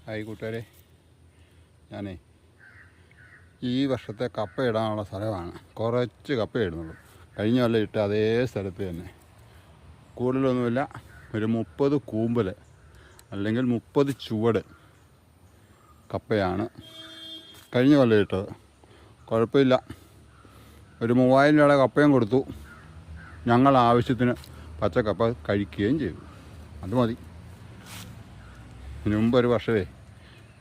Hi കൂട്ടുകാരെ, ഞാനേ ഈ വർഷത്തെ കപ്പ ഇടാനുള്ള സ്ഥലമാണ്. കുറച്ച് കപ്പ ഇടുന്നുള്ളൂ. കഴിഞ്ഞ കൊല്ലം ഇട്ട് അതേ സ്ഥലത്ത് തന്നെ. കൂടുതലൊന്നുമില്ല, ഒരു 30 കൂമ്പൽ അല്ലെങ്കിൽ 30 ചുവട് കപ്പയാണ് കഴിഞ്ഞ കൊല്ലം ഇട്ടത്. കുഴപ്പമില്ല, ഒരു 3000 രൂപയുടെ കപ്പയും കൊടുത്തു. ഞങ്ങൾ ആവശ്യത്തിന് പച്ചക്കപ്പ കഴിക്കുകയും ചെയ്തു. അത് മതി. ഇതിനു മുമ്പ് ഒരു വർഷമേ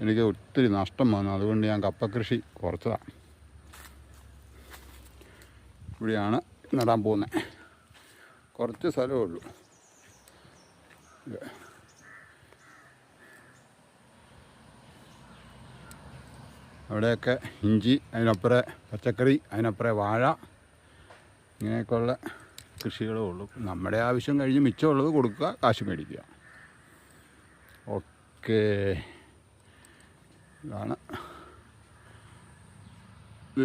എനിക്ക് ഒത്തിരി നഷ്ടം വന്നു. അതുകൊണ്ട് ഞാൻ കപ്പ കൃഷി കുറച്ചതാണ്. ഇവിടെയാണ് നടാൻ പോകുന്നത്. കുറച്ച് സ്ഥലമേ ഉള്ളൂ. അവിടെയൊക്കെ ഇഞ്ചി, അതിനപ്പുറം പച്ചക്കറി, അതിനപ്പുറം വാഴ, ഇങ്ങനെയൊക്കെയുള്ള കൃഷികളേ ഉള്ളൂ. നമ്മുടെ ആവശ്യം കഴിഞ്ഞ് മിച്ചമുള്ളത് കൊടുക്കുക, കാശ് മേടിക്കുക. ഓക്കേ, ഇതാണ്.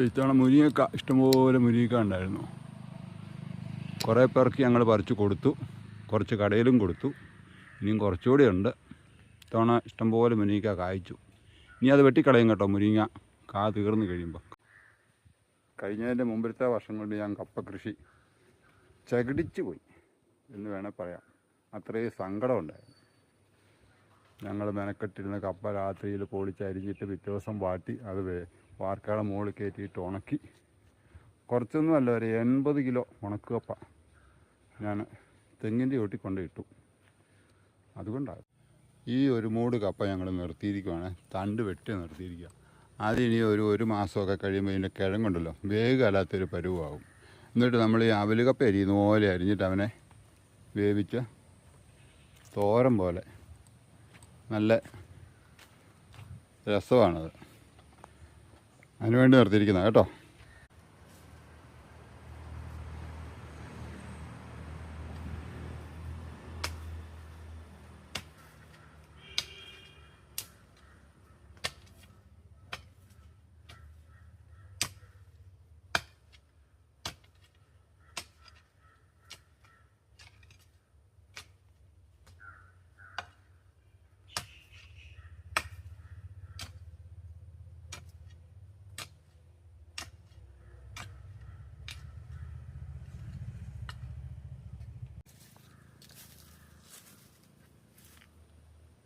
ഇത്തവണ മുരിങ്ങക്ക ഇഷ്ടംപോലെ മുരിങ്ങക്ക ഉണ്ടായിരുന്നു. കുറേ പേർക്ക് ഞങ്ങൾ പറിച്ച് കൊടുത്തു, കുറച്ച് കടയിലും കൊടുത്തു. ഇനിയും കുറച്ചുകൂടി ഉണ്ട്. ഇത്തവണ ഇഷ്ടംപോലെ മുരിങ്ങക്ക കായ്ച്ചു. ഇനി അത് വെട്ടിക്കളയും കേട്ടോ, മുരിങ്ങ കാ തീർന്നു കഴിയുമ്പോൾ. കഴിഞ്ഞതിൻ്റെ മുമ്പത്തെ വർഷം കൊണ്ട് ഞാൻ കപ്പ കൃഷി ചകിടിച്ച് പോയി എന്ന് വേണേൽ പറയാം. അത്രയും സങ്കടമുണ്ടായിരുന്നു. ഞങ്ങൾ മെനക്കെട്ടിരുന്ന കപ്പ രാത്രിയിൽ പൊളിച്ചരിഞ്ഞിട്ട് പിറ്റേ ദിവസം വാട്ടി അത് വാർക്കയുടെ മുകളിൽ കയറ്റിയിട്ട് ഉണക്കി. കുറച്ചൊന്നുമല്ല, ഒരു 80 കിലോ ഉണക്കുകപ്പ ഞാൻ തെങ്ങിൻ്റെ ചോട്ടിൽ കൊണ്ടിട്ടു. അതുകൊണ്ടാണ് ഈ ഒരു മൂട് കപ്പ ഞങ്ങൾ നിർത്തിയിരിക്കുവാണ്. തണ്ട് വെട്ടി നിർത്തിയിരിക്കുക. അതിനി ഒരു മാസമൊക്കെ കഴിയുമ്പോൾ ഇതിൻ്റെ കിഴങ്ങുണ്ടല്ലോ, വേഗമല്ലാത്തൊരു പരുവാകും. എന്നിട്ട് നമ്മൾ ഈ അവല് കപ്പ അരിയുന്ന പോലെ അരിഞ്ഞിട്ട് അവനെ വേവിച്ച് തോരൻ പോലെ നല്ല രസമാണത്. അതിനുവേണ്ടി നിർത്തിയിരിക്കുന്നത് കേട്ടോ.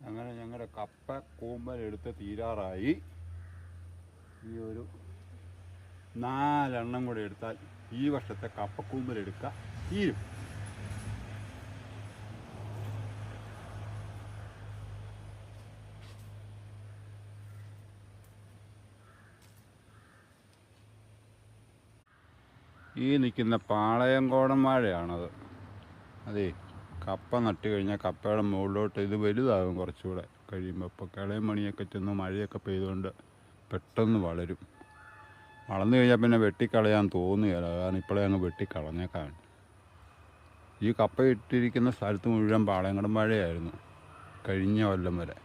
അങ്ങനെ ഞങ്ങളുടെ കപ്പ കൂമ്പൽ എടുത്ത് തീരാറായി. ഈ ഒരു 4 എണ്ണം കൂടെ എടുത്താൽ ഈ വർഷത്തെ കപ്പക്കൂമ്പൽ എടുക്കുക തീരും. ഈ നിൽക്കുന്ന പാളയംകോടൻ വാഴയാണത്. അതേ, കപ്പ നട്ട് കഴിഞ്ഞാൽ കപ്പയുടെ മുകളിലോട്ട് ഇത് വലുതാകും കുറച്ചുകൂടെ കഴിയുമ്പോൾ. ഇപ്പോൾ കിളയും മണിയൊക്കെ ചെന്ന് മഴയൊക്കെ പെയ്തുകൊണ്ട് പെട്ടെന്ന് വളരും. വളർന്നു കഴിഞ്ഞാൽ പിന്നെ വെട്ടിക്കളയാൻ തോന്നുകയില്ല. കാരണം ഇപ്പോഴേ അങ്ങ് വെട്ടിക്കളഞ്ഞേക്കാണ്. ഈ കപ്പ ഇട്ടിരിക്കുന്ന സ്ഥലത്ത് മുഴുവൻ പാളയംകോടൻ വാഴയായിരുന്നു കഴിഞ്ഞ കൊല്ലം വരെ.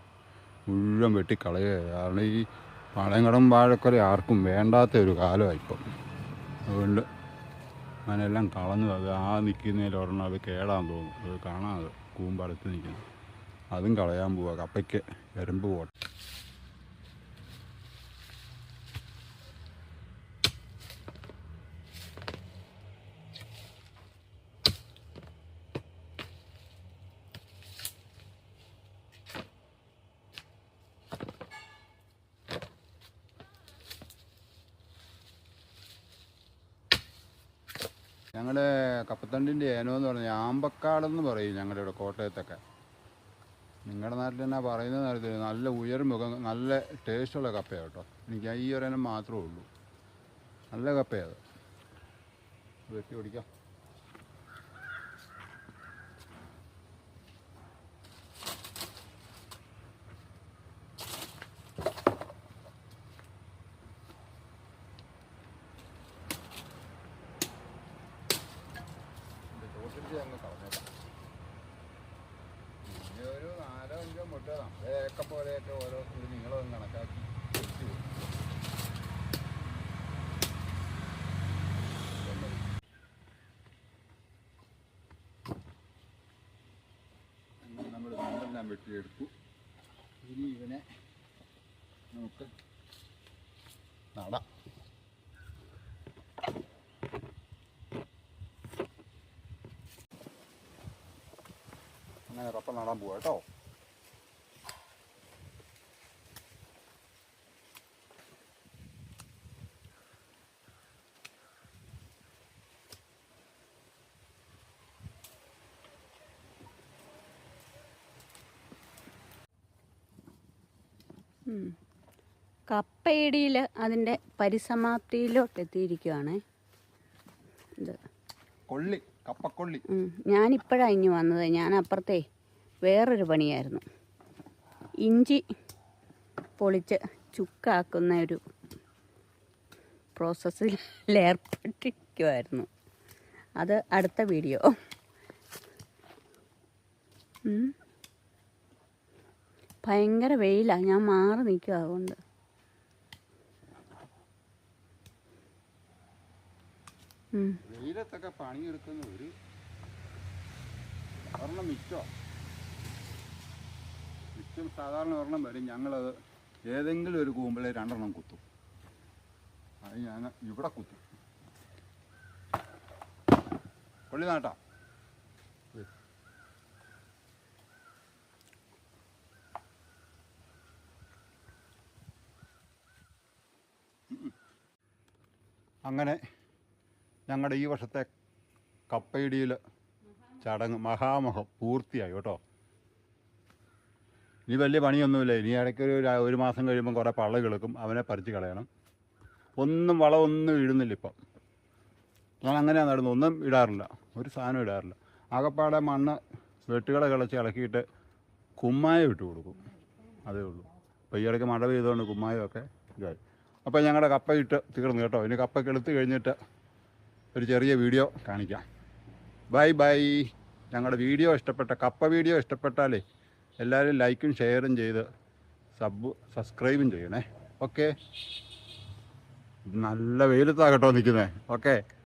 മുഴുവൻ വെട്ടിക്കളയുകയാണ്. കാരണം ഈ പാളയംകോടൻ വാഴക്കൊല ആർക്കും വേണ്ടാത്ത ഒരു കാലമാണ് ഇപ്പം. അതുകൊണ്ട് അങ്ങനെല്ലാം കളഞ്ഞു. അത് ആ നിൽക്കുന്നതിൽ ഒരെണ്ണം അത് കേടാന്ന് തോന്നുന്നു. അത് കാണാം, അത് കൂമ്പടുത്ത് നിൽക്കുന്നു. അതും കളയാൻ പോവുക. കപ്പയ്ക്ക് എരമ്പ് പോട്ടെ. ഞങ്ങളുടെ കപ്പത്തണ്ടിൻ്റെ ഏനമെന്ന് പറഞ്ഞാൽ ആമ്പക്കാടെന്ന് പറയും ഞങ്ങളുടെ ഇവിടെ കോട്ടയത്തൊക്കെ. നിങ്ങളുടെ നാട്ടിൽ എന്നാ പറയുന്നത് അറിയത്തില്ല. നല്ല ഉയർമുഖം, നല്ല ടേസ്റ്റുള്ള കപ്പയാണ് കേട്ടോ. എനിക്ക് ഈ ഒരെണ്ണം മാത്രമേ ഉള്ളൂ. നല്ല കപ്പയാണ്. അത് വെട്ടി ഓടിക്കാം. അങ്ങ് കളഞ്ഞേക്കാം. ഇനി ഒരു 4-5 മുട്ട നമ്മുടെ ഏക്ക പോലെയൊക്കെ ഓരോ നിങ്ങളൊന്നും കണക്കാക്കി വെച്ച് പോകും. നമ്മൾ വെട്ടിയെടുത്തു. ഇനി ഇവനെ നമുക്ക് നടാം. അങ്ങനെ കപ്പ നടാൻ പോവാ കേട്ടോ. കപ്പയിടിയിൽ അതിൻ്റെ പരിസമാപ്തിയിലോട്ട് എത്തിയിരിക്കുകയാണ്. ഇത് കൊള്ളി, കപ്പക്കൊള്ളി. ഞാനിപ്പോഴാണ് ഇനി വന്നത്. ഞാൻ അപ്പുറത്തെ വേറൊരു പണിയായിരുന്നു. ഇഞ്ചി പൊളിച്ച് ചുക്കാക്കുന്ന ഒരു പ്രോസസ്സിൽ ഏർപ്പെട്ടിരിക്കുമായിരുന്നു. അത് അടുത്ത വീഡിയോ. ഭയങ്കര വെയിലാണ്, ഞാൻ മാറി നിൽക്കുക. അതുകൊണ്ട് വെയിലത്തൊക്കെ പണിയെടുക്കുന്ന ഒരു ഒരെണ്ണം മിച്ചം സാധാരണ ഒരെണ്ണം വരും. ഞങ്ങളത് ഏതെങ്കിലും ഒരു കൂമ്പിളെ 2 എണ്ണം കുത്തും. അത് ഞാൻ ഇവിടെ കുത്തും. കൊള്ളി നാട്ടാ. അങ്ങനെ ഞങ്ങളുടെ ഈ വർഷത്തെ കപ്പയിടിയിൽ ചടങ്ങ് മഹാമഹം പൂർത്തിയായി കേട്ടോ. ഇനി വലിയ പണിയൊന്നുമില്ല. ഇനി ഇടയ്ക്കൊരു 1 മാസം കഴിയുമ്പം കുറേ പള്ള കിളക്കും, അവനെ പറിച്ച് കളയണം. വളമൊന്നും ഇടുന്നില്ല ഇപ്പം. ഞാൻ അങ്ങനെയാണ് നടന്നു, ഒന്നും ഇടാറില്ല, ഒരു സാധനം ഇടാറില്ല. ആകപ്പാടെ മണ്ണ് വെട്ടുകളെ കിളച്ച് ഇളക്കിയിട്ട് കുമ്മായം ഇട്ട് കൊടുക്കും, അതേ ഉള്ളൂ. അപ്പോൾ ഈ ഇടയ്ക്ക് മഴ പെയ്തുകൊണ്ട് കുമ്മായമൊക്കെ ഇതായി. അപ്പോൾ ഞങ്ങളുടെ കപ്പ ഇട്ട് തീർന്നു കേട്ടോ. ഇനി കപ്പ കെളുത്ത് കഴിഞ്ഞിട്ട് ഒരു ചെറിയ വീഡിയോ കാണിക്കാം. Bye bye. ഞങ്ങളുടെ വീഡിയോ കപ്പ വീഡിയോ ഇഷ്ടപ്പെട്ടാലേ എല്ലാവരും ലൈക്കും ഷെയറും ചെയ്ത് സബ്സ്ക്രൈബും ചെയ്യണേ. ഓക്കെ. നല്ല വെയിലത്താണ് കേട്ടോ നിൽക്കുന്നത്. ഓക്കെ.